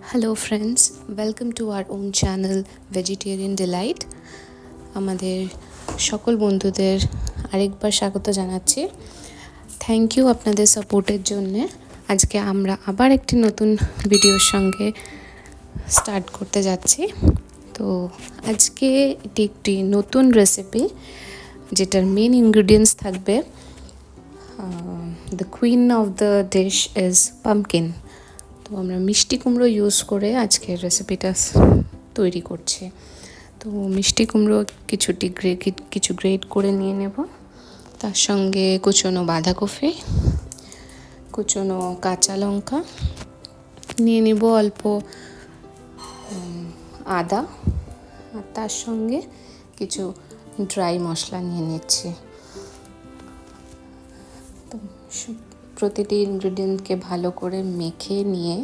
Hello friends, welcome to our own channel vegetarian delight. আমাদের সকল বন্ধুদের আরেকবার স্বাগত জানাচ্ছি। থ্যাংক ইউ আপনাদের সাপোর্টের জন্যে। আজকে আমরা আবার একটি নতুন ভিডিওর সঙ্গে স্টার্ট করতে যাচ্ছি। তো আজকে এটি একটি নতুন রেসিপি, যেটার মেন ইনগ্রিডিয়েন্টস থাকবে, the queen of the dish is pumpkin. তো আমরা মিষ্টি কুমড়ো ইউজ করে আজকের রেসিপিটা তৈরি করছি। তো মিষ্টি কুমড়ো কিছু গ্রেট করে নিয়ে নেব। তার সঙ্গে কুচনো বাঁধাকপি, কুচনো কাঁচা লঙ্কা নিয়ে নেব, অল্প আদা, আর তার সঙ্গে কিছু ড্রাই মশলা নিয়ে নিচ্ছি। তো প্রতিটি ইনগ্রিডিয়েন্টকে ভালো করে মেখে নিয়ে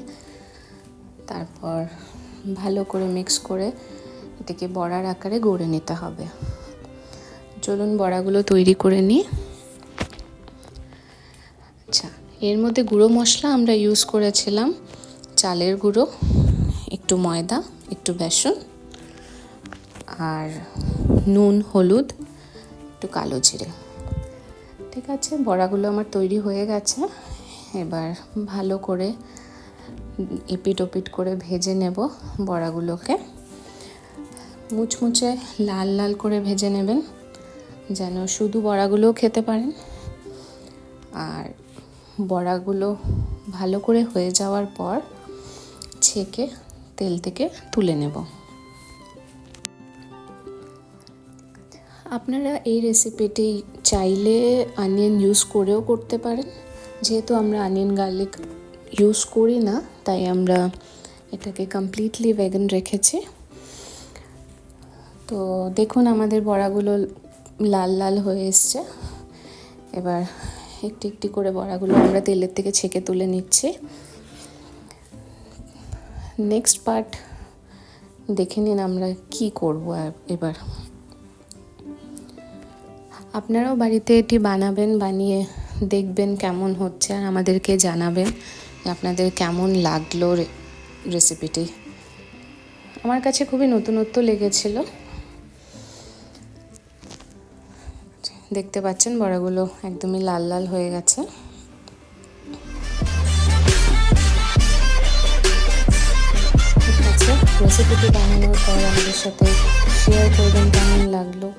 তারপর ভালো করে মিক্স করে এটাকে বড়ার আকারে গড়ে নিতে হবে। চলুন বড়াগুলো তৈরি করে নিই। আচ্ছা, এর মধ্যে গুঁড়ো মশলা আমরা ইউজ করেছিলাম চালের গুঁড়ো, একটু ময়দা, একটু বেসন, আর নুন, হলুদ, একটু কালো জিরে। ঠিক আছে, বড়াগুলো আমার তৈরি হয়ে গেছে। এবার ভালো করে এপিট ওপিট করে ভেজে নেব বড়াগুলোকে। মুচমুচে লাল লাল করে ভেজে নেবেন, যেন শুধু বড়াগুলোও খেতে পারেন। আর বড়াগুলো ভালো করে হয়ে যাওয়ার পর ছেঁকে তেল থেকে তুলে নেব। আপনারা এই রেসিপিটি চাইলে অনিয়ন ইউজ করেও করতে পারেন। যেহেতু আমরা অনিয়ন গার্লিক ইউজ করি না, তাই আমরা এটাকে কমপ্লিটলি ভেগান রেখেছি। তো দেখুন, আমাদের বড়াগুলো লাল লাল হয়ে এসছে। এবার একটি একটি করে বড়াগুলো আমরা তেলের থেকে ছেঁকে তুলে নিচ্ছি। নেক্সট পার্ট দেখে নিন আমরা কি করব। এবার আপনারাও বাড়িতে এটি বানাবেন, বানিয়ে দেখবেন কেমন হচ্ছে, আর আমাদেরকে জানাবেন আপনাদের কেমন লাগলো রেসিপিটি। আমার কাছে খুবই নতুনত্ব লেগেছিল। দেখতে পাচ্ছেন বড়াগুলো একদমই লাল লাল হয়ে গেছে। ঠিক আছে, রেসিপিটি বানানোর পর আমাদের সাথে শেয়ার করবেন কেমন লাগলো।